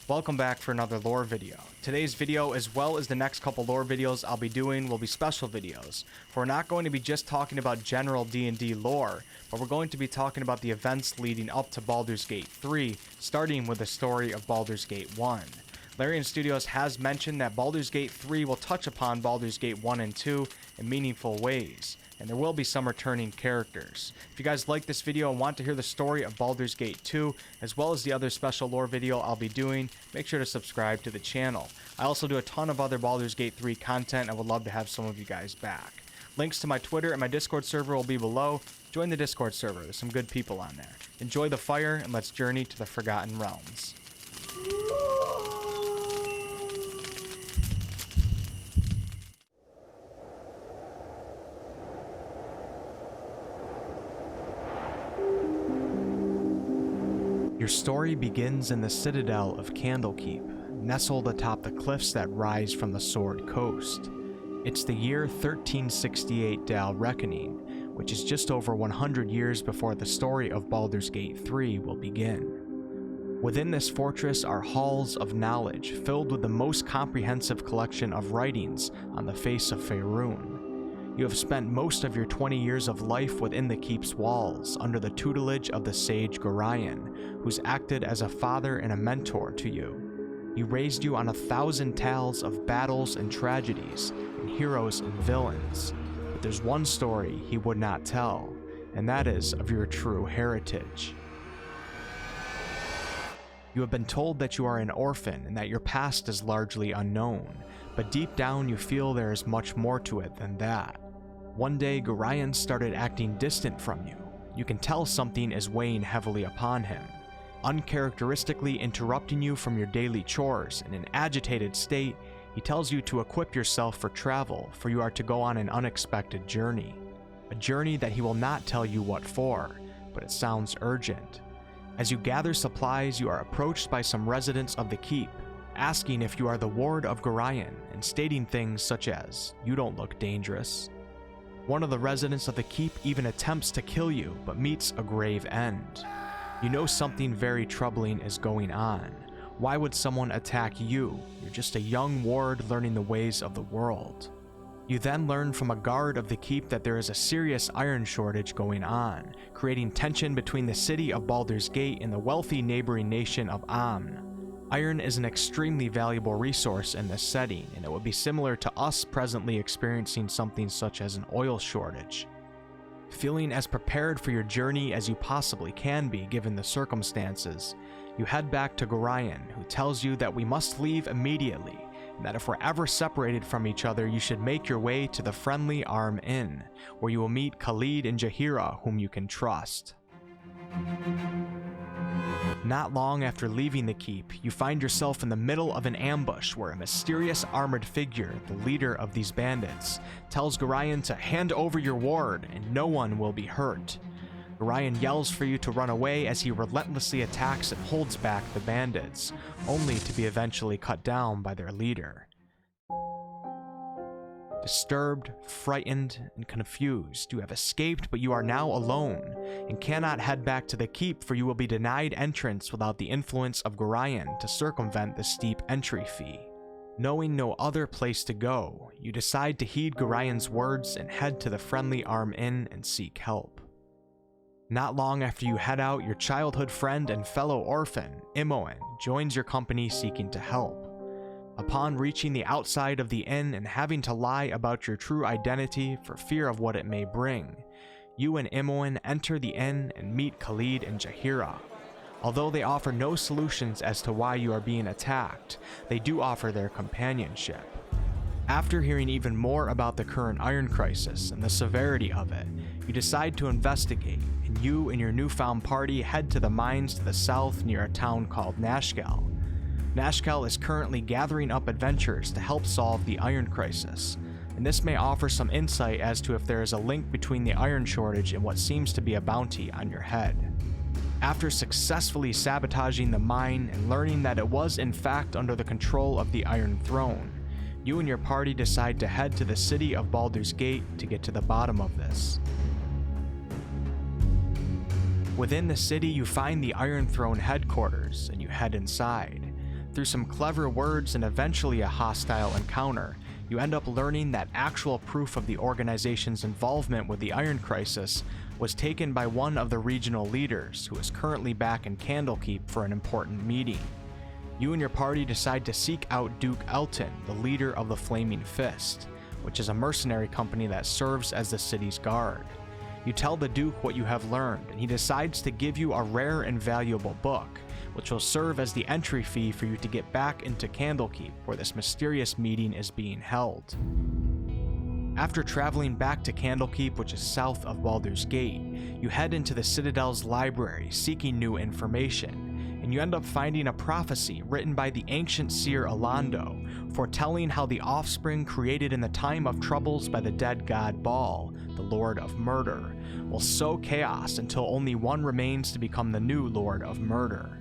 Welcome back for another lore video. Today's video, as well as the next couple lore videos I'll be doing, will be special videos. For we're not going to be just talking about general D&D lore, but we're going to be talking about the events leading up to Baldur's Gate 3, starting with the story of Baldur's Gate 1. Larian Studios has mentioned that Baldur's Gate 3 will touch upon Baldur's Gate 1 and 2 in meaningful ways, and there will be some returning characters. If you guys like this video and want to hear the story of Baldur's Gate 2, as well as the other special lore video I'll be doing, make sure to subscribe to the channel. I also do a ton of other Baldur's Gate 3 content and would love to have some of you guys back. Links to my Twitter and my Discord server will be below. Join the Discord server, there's some good people on there. Enjoy the fire, and let's journey to the Forgotten Realms. Your story begins in the citadel of Candlekeep, nestled atop the cliffs that rise from the Sword Coast. It's the year 1368 Dal Reckoning, which is just over 100 years before the story of Baldur's Gate 3 will begin. Within this fortress are halls of knowledge filled with the most comprehensive collection of writings on the face of Faerun. You have spent most of your 20 years of life within the keep's walls under the tutelage of the sage Gorion, who's acted as a father and a mentor to you. He raised you on 1,000 tales of battles and tragedies, and heroes and villains. But there's one story he would not tell, and that is of your true heritage. You have been told that you are an orphan and that your past is largely unknown, but deep down you feel there is much more to it than that. One day, Gorion started acting distant from you. You can tell something is weighing heavily upon him, uncharacteristically interrupting you from your daily chores. In an agitated state, he tells you to equip yourself for travel, for you are to go on an unexpected journey. A journey that he will not tell you what for, but it sounds urgent. As you gather supplies, you are approached by some residents of the keep, asking if you are the ward of Gorion, and stating things such as, "You don't look dangerous." One of the residents of the keep even attempts to kill you, but meets a grave end. You know something very troubling is going on. Why would someone attack you? You're just a young ward learning the ways of the world. You then learn from a guard of the keep that there is a serious iron shortage going on, creating tension between the city of Baldur's Gate and the wealthy neighboring nation of Amn. Iron is an extremely valuable resource in this setting, and it would be similar to us presently experiencing something such as an oil shortage. Feeling as prepared for your journey as you possibly can be given the circumstances, you head back to Gorion, who tells you that we must leave immediately, and that if we're ever separated from each other, you should make your way to the Friendly Arm Inn, where you will meet Khalid and Jaheira, whom you can trust. Not long after leaving the keep, you find yourself in the middle of an ambush where a mysterious armored figure, the leader of these bandits, tells Gorion to hand over your ward and no one will be hurt. Gorion yells for you to run away as he relentlessly attacks and holds back the bandits, only to be eventually cut down by their leader. Disturbed, frightened, and confused, you have escaped, but you are now alone, and cannot head back to the keep, for you will be denied entrance without the influence of Gorion to circumvent the steep entry fee. Knowing no other place to go, you decide to heed Gorion's words and head to the Friendly Arm Inn and seek help. Not long after you head out, your childhood friend and fellow orphan, Imoen, joins your company seeking to help. Upon reaching the outside of the inn and having to lie about your true identity for fear of what it may bring, you and Imoen enter the inn and meet Khalid and Jaheira. Although they offer no solutions as to why you are being attacked, they do offer their companionship. After hearing even more about the current iron crisis and the severity of it, you decide to investigate, and you and your newfound party head to the mines to the south near a town called Nashkel. Nashkel is currently gathering up adventurers to help solve the iron crisis, and this may offer some insight as to if there is a link between the iron shortage and what seems to be a bounty on your head. After successfully sabotaging the mine and learning that it was in fact under the control of the Iron Throne, you and your party decide to head to the city of Baldur's Gate to get to the bottom of this. Within the city, you find the Iron Throne headquarters, and you head inside. Through some clever words and eventually a hostile encounter, you end up learning that actual proof of the organization's involvement with the Iron Crisis was taken by one of the regional leaders, who is currently back in Candlekeep for an important meeting. You and your party decide to seek out Duke Elton, the leader of the Flaming Fist, which is a mercenary company that serves as the city's guard. You tell the Duke what you have learned, and he decides to give you a rare and valuable book, which will serve as the entry fee for you to get back into Candlekeep, where this mysterious meeting is being held. After traveling back to Candlekeep, which is south of Baldur's Gate, you head into the Citadel's library seeking new information, and you end up finding a prophecy written by the ancient seer Alando, foretelling how the offspring created in the time of troubles by the dead god Bhaal, the Lord of Murder, will sow chaos until only one remains to become the new Lord of Murder.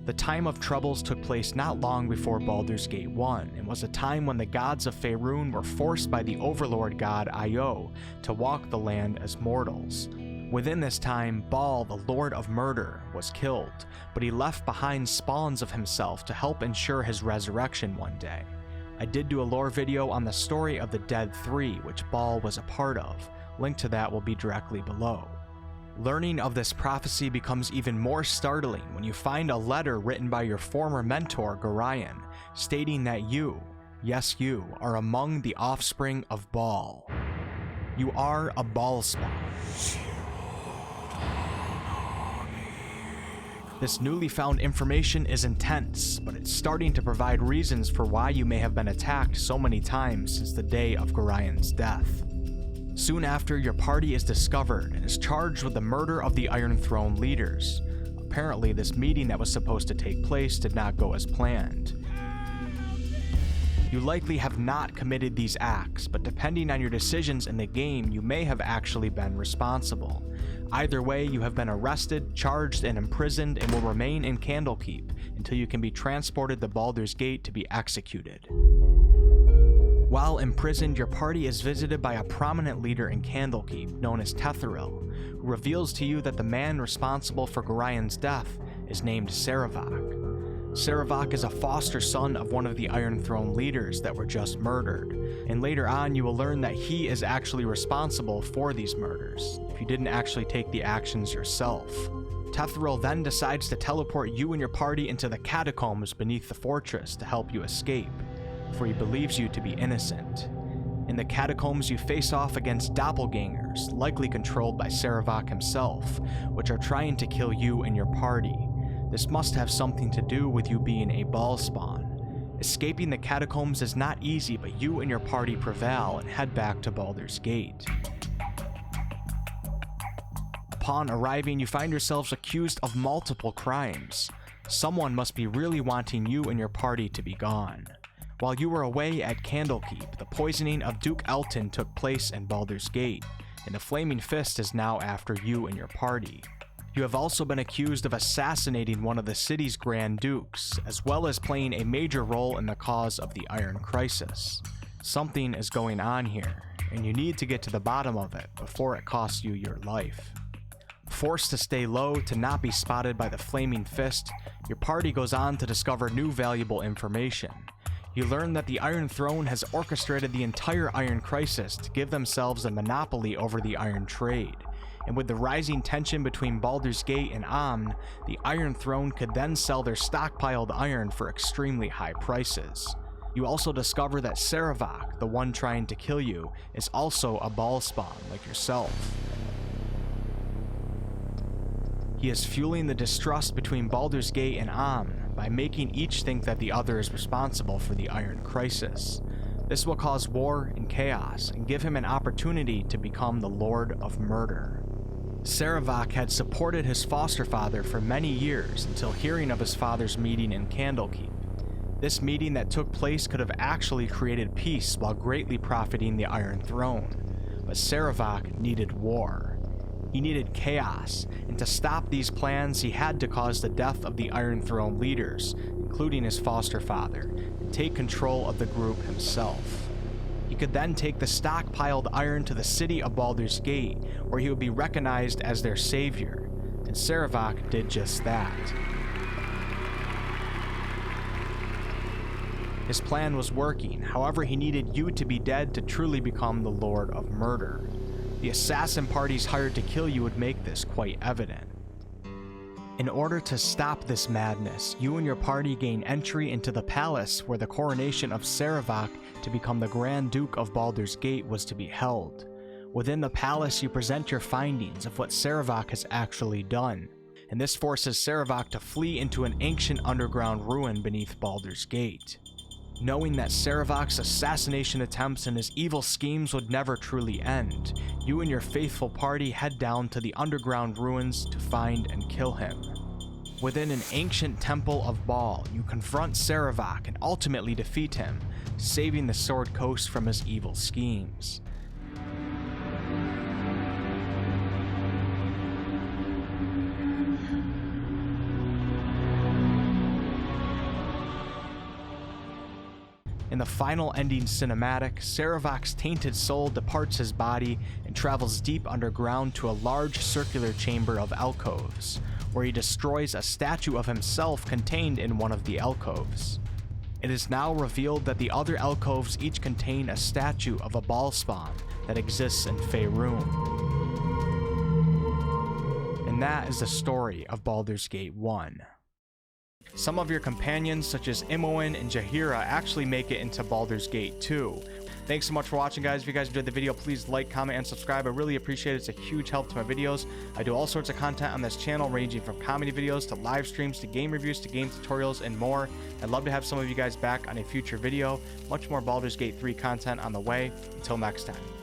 The time of troubles took place not long before Baldur's Gate 1, and was a time when the gods of Faerun were forced by the overlord god Io to walk the land as mortals. Within this time, Bhaal, the Lord of Murder, was killed, but he left behind spawns of himself to help ensure his resurrection one day. I did do a lore video on the story of the Dead 3, which Bhaal was a part of. Link to that will be directly below. Learning of this prophecy becomes even more startling when you find a letter written by your former mentor, Gorion, stating that you, yes you, are among the offspring of Bhaal. You are a Bhaal spawn. This newly found information is intense, but it's starting to provide reasons for why you may have been attacked so many times since the day of Gorion's death. Soon after, your party is discovered and is charged with the murder of the Iron Throne leaders. Apparently, this meeting that was supposed to take place did not go as planned. You likely have not committed these acts, but depending on your decisions in the game, you may have actually been responsible. Either way, you have been arrested, charged, and imprisoned, and will remain in Candlekeep until you can be transported to Baldur's Gate to be executed. While imprisoned, your party is visited by a prominent leader in Candlekeep known as Tetheril, who reveals to you that the man responsible for Gorion's death is named Sarevok. Sarevok is a foster son of one of the Iron Throne leaders that were just murdered, and later on you will learn that he is actually responsible for these murders, if you didn't actually take the actions yourself. Tetheril then decides to teleport you and your party into the catacombs beneath the fortress to help you escape, for he believes you to be innocent. In the catacombs, you face off against doppelgangers, likely controlled by Sarevok himself, which are trying to kill you and your party. This must have something to do with you being a Bhaal spawn. Escaping the catacombs is not easy, but you and your party prevail and head back to Baldur's Gate. Upon arriving, you find yourselves accused of multiple crimes. Someone must be really wanting you and your party to be gone. While you were away at Candlekeep, the poisoning of Duke Elton took place in Baldur's Gate, and the Flaming Fist is now after you and your party. You have also been accused of assassinating one of the city's Grand Dukes, as well as playing a major role in the cause of the Iron Crisis. Something is going on here, and you need to get to the bottom of it before it costs you your life. Forced to stay low to not be spotted by the Flaming Fist, your party goes on to discover new valuable information. You learn that the Iron Throne has orchestrated the entire Iron Crisis to give themselves a monopoly over the iron trade, and with the rising tension between Baldur's Gate and Amn, the Iron Throne could then sell their stockpiled iron for extremely high prices. You also discover that Sarevok, the one trying to kill you, is also a Bhaal spawn like yourself. He is fueling the distrust between Baldur's Gate and Amn by making each think that the other is responsible for the Iron Crisis. This will cause war and chaos, and give him an opportunity to become the Lord of Murder. Sarevok had supported his foster father for many years until hearing of his father's meeting in Candlekeep. This meeting that took place could have actually created peace while greatly profiting the Iron Throne, but Sarevok needed war. He needed chaos, and to stop these plans he had to cause the death of the Iron Throne leaders, including his foster father, and take control of the group himself. He could then take the stockpiled iron to the city of Baldur's Gate, where he would be recognized as their savior, and Sarevok did just that. His plan was working, however he needed you to be dead to truly become the Lord of Murder. The assassin parties hired to kill you would make this quite evident. In order to stop this madness, you and your party gain entry into the palace where the coronation of Sarevok to become the Grand Duke of Baldur's Gate was to be held. Within the palace, you present your findings of what Sarevok has actually done, and this forces Sarevok to flee into an ancient underground ruin beneath Baldur's Gate. Knowing that Sarevok's assassination attempts and his evil schemes would never truly end, you and your faithful party head down to the underground ruins to find and kill him. Within an ancient temple of Bhaal, you confront Sarevok and ultimately defeat him, saving the Sword Coast from his evil schemes. In the final ending cinematic, Sarevok's tainted soul departs his body and travels deep underground to a large circular chamber of alcoves, where he destroys a statue of himself contained in one of the alcoves. It is now revealed that the other alcoves each contain a statue of a bhaal spawn that exists in Faerun. And that is the story of Baldur's Gate 1. Some of your companions, such as Imoen and Jaheira, actually make it into Baldur's Gate 2. Thanks so much for watching, guys. If you guys enjoyed the video, please like, comment, and subscribe. I really appreciate it. It's a huge help to my videos. I do all sorts of content on this channel, ranging from comedy videos to live streams to game reviews to game tutorials and more. I'd love to have some of you guys back on a future video. Much more Baldur's Gate 3 content on the way. Until next time.